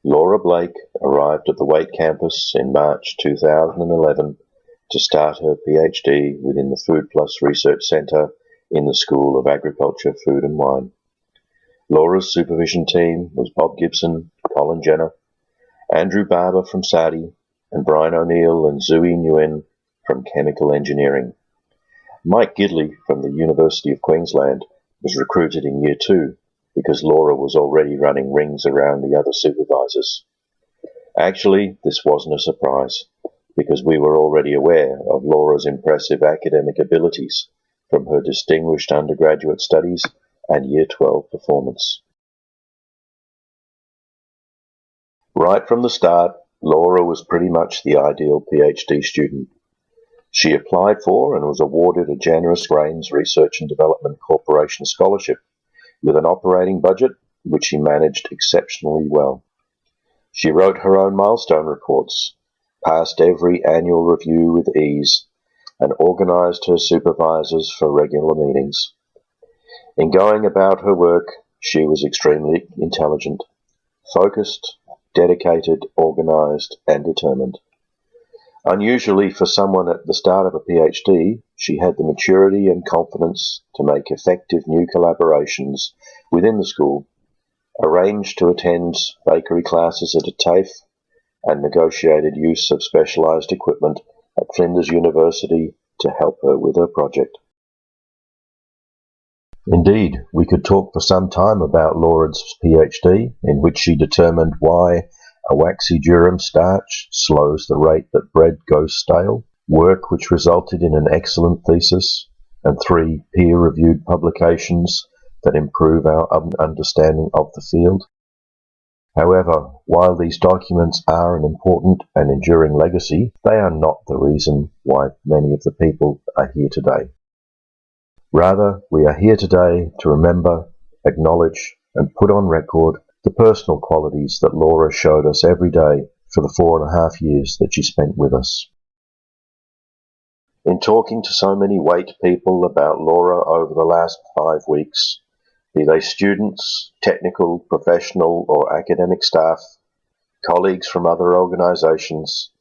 Laura Blake arrived at the Waite campus in March 2011 to start her PhD within the Food Plus Research Centre in the School of Agriculture, Food and Wine. Laura's supervision team was Bob Gibson, Colin Jenner, Andrew Barber from Saudi, and Brian O'Neill and Zui Nguyen from Chemical Engineering. Mike Gidley from the University of Queensland was recruited in Year 2 because Laura was already running rings around the other supervisors. Actually, this wasn't a surprise, because we were already aware of Laura's impressive academic abilities from her distinguished undergraduate studies and Year 12 performance. Right from the start, Laura was pretty much the ideal PhD student. She applied for and was awarded a generous Grains Research and Development Corporation scholarship with an operating budget which she managed exceptionally well. She wrote her own milestone reports, passed every annual review with ease, and organised her supervisors for regular meetings. In going about her work, she was extremely intelligent, focused, dedicated, organised, and determined. Unusually for someone at the start of a PhD, she had the maturity and confidence to make effective new collaborations within the school, arranged to attend bakery classes at a TAFE, and negotiated use of specialised equipment at Flinders University to help her with her project. Indeed, we could talk for some time about Laura's PhD, in which she determined why a waxy durum starch slows the rate that bread goes stale, work which resulted in an excellent thesis, and 3 peer-reviewed publications that improve our understanding of the field. However, while these documents are an important and enduring legacy, they are not the reason why many of the people are here today. Rather, we are here today to remember, acknowledge, and put on record the personal qualities that Laura showed us every day for the 4.5 years that she spent with us. In talking to so many Waite people about Laura over the last 5 weeks, be they students, technical, professional or academic staff, colleagues from other organisations,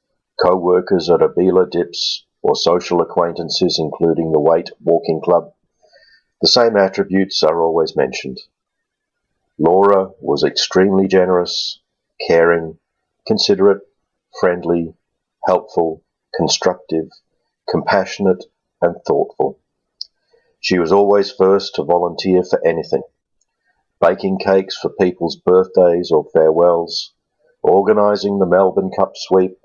co-workers at Abila Dips or social acquaintances including the Waite Walking Club, the same attributes are always mentioned. Laura was extremely generous, caring, considerate, friendly, helpful, constructive, compassionate, and thoughtful. She was always first to volunteer for anything, baking cakes for people's birthdays or farewells, organising the Melbourne Cup sweep,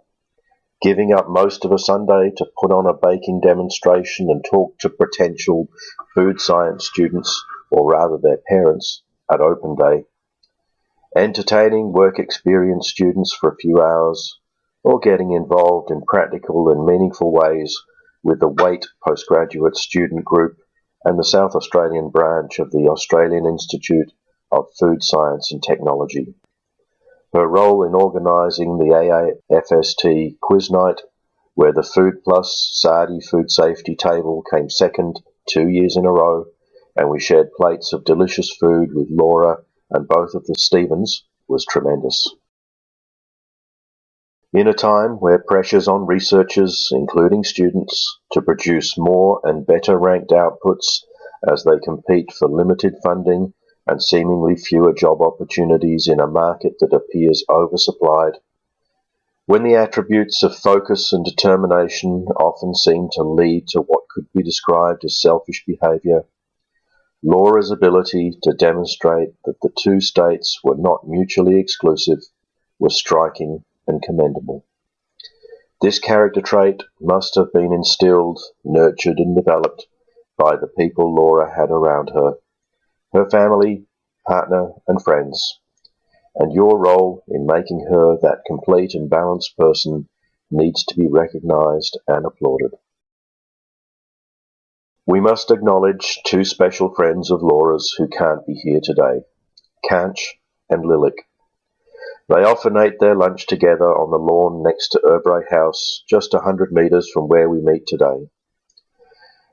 giving up most of a Sunday to put on a baking demonstration and talk to potential food science students, or rather their parents, at open day, entertaining work experience students for a few hours, or getting involved in practical and meaningful ways with the Waite postgraduate student group and the South Australian branch of the Australian Institute of Food Science and Technology. Her role in organising the AAFST quiz night, where the Food Plus Saudi food safety table came second 2 years in a row, and we shared plates of delicious food with Laura and both of the Stephens, was tremendous. In a time where pressures on researchers, including students, to produce more and better ranked outputs as they compete for limited funding and seemingly fewer job opportunities in a market that appears oversupplied, when the attributes of focus and determination often seem to lead to what could be described as selfish behaviour, Laura's ability to demonstrate that the two states were not mutually exclusive was striking and commendable. This character trait must have been instilled, nurtured and developed by the people Laura had around her, her family, partner and friends, and your role in making her that complete and balanced person needs to be recognised and applauded. We must acknowledge 2 special friends of Laura's who can't be here today, Kanch and Lilik. They often ate their lunch together on the lawn next to Urbray House, just 100 metres from where we meet today.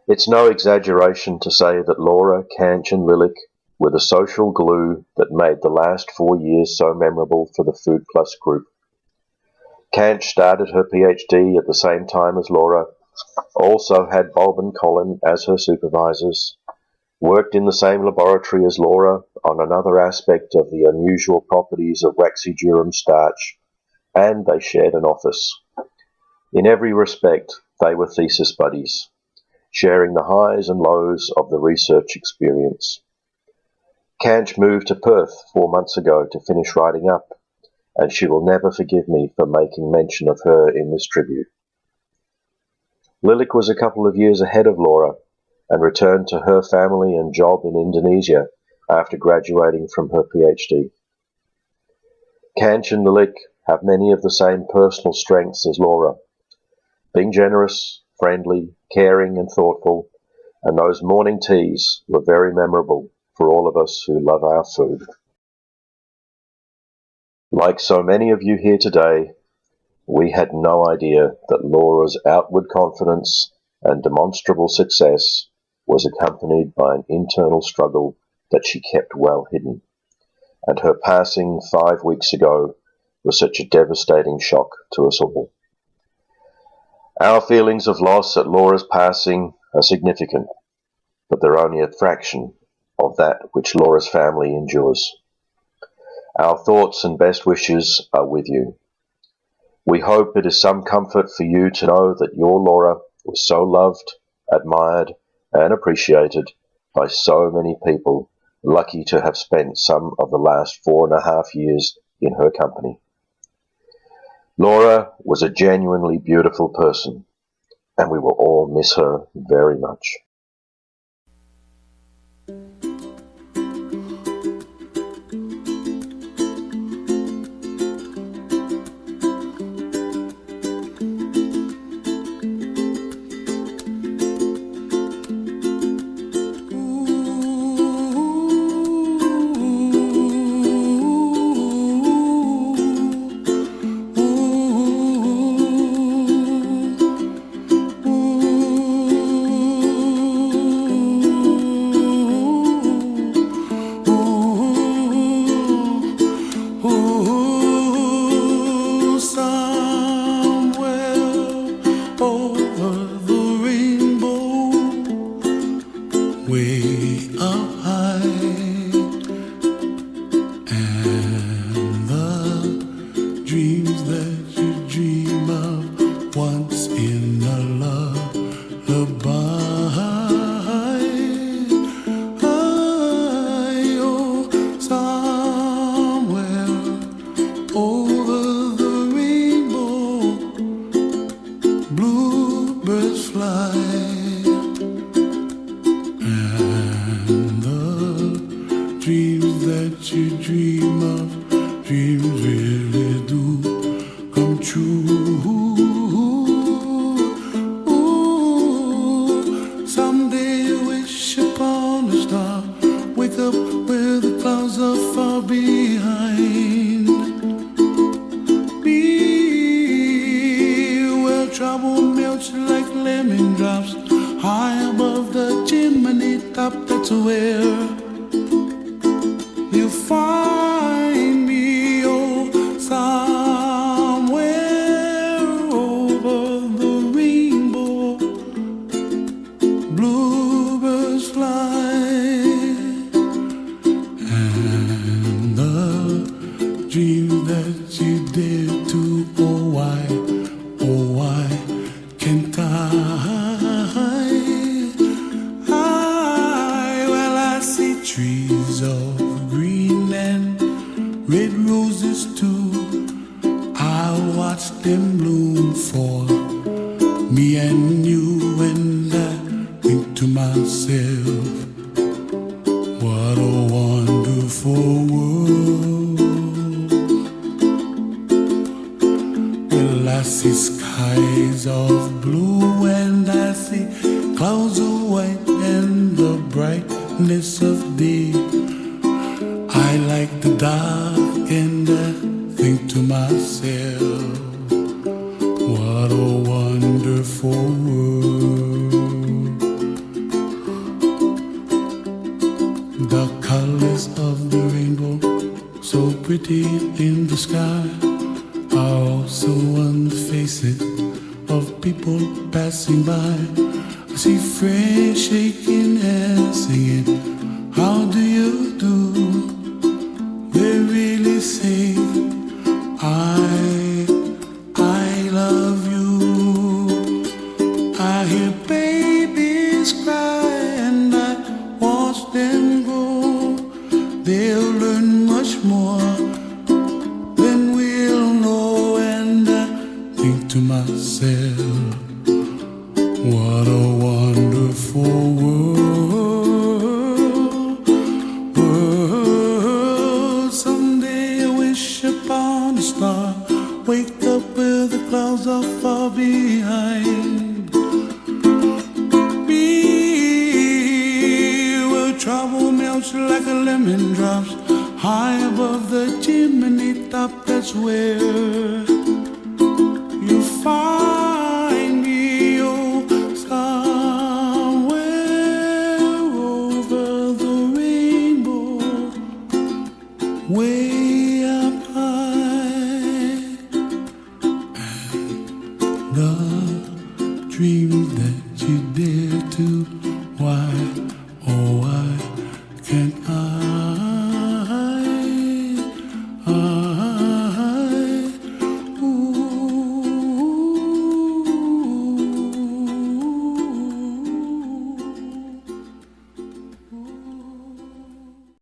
It's no exaggeration to say that Laura, Kanch and Lilik were the social glue that made the last 4 years so memorable for the Food Plus group. Canch started her PhD at the same time as Laura, also had Bob and Colin as her supervisors, worked in the same laboratory as Laura on another aspect of the unusual properties of waxy durum starch, and they shared an office. In every respect, they were thesis buddies, sharing the highs and lows of the research experience. Canch moved to Perth 4 months ago to finish writing up, and she will never forgive me for making mention of her in this tribute. Lilik was a couple of years ahead of Laura and returned to her family and job in Indonesia after graduating from her PhD. Canch and Lilik have many of the same personal strengths as Laura, being generous, friendly, caring and thoughtful, and those morning teas were very memorable for all of us who love our food. Like so many of you here today, we had no idea that Laura's outward confidence and demonstrable success was accompanied by an internal struggle that she kept well hidden, and her passing 5 weeks ago was such a devastating shock to us all. Our feelings of loss at Laura's passing are significant, but they're only a fraction of that which Laura's family endures. Our thoughts and best wishes are with you. We hope it is some comfort for you to know that your Laura was so loved, admired, and appreciated by so many people, lucky to have spent some of the last 4.5 years in her company. Laura was a genuinely beautiful person, and we will all miss her very much. The colors of the rainbow, so pretty in the sky, are also on the faces of people passing by. I see friends shaking hands, singing, "How do you do?" They really say, I love you. I hear babies cry and I watch them grow. They'll learn much more than we'll know. And I think to myself, what a wonderful world. Someday I wish upon a star, wake up where the clouds are far behind me, where trouble melts like a lemon drops high above the chimney top. That's where you find me, oh, somewhere over the rainbow, way up high. The dreams that you dare to, why, oh why can't I?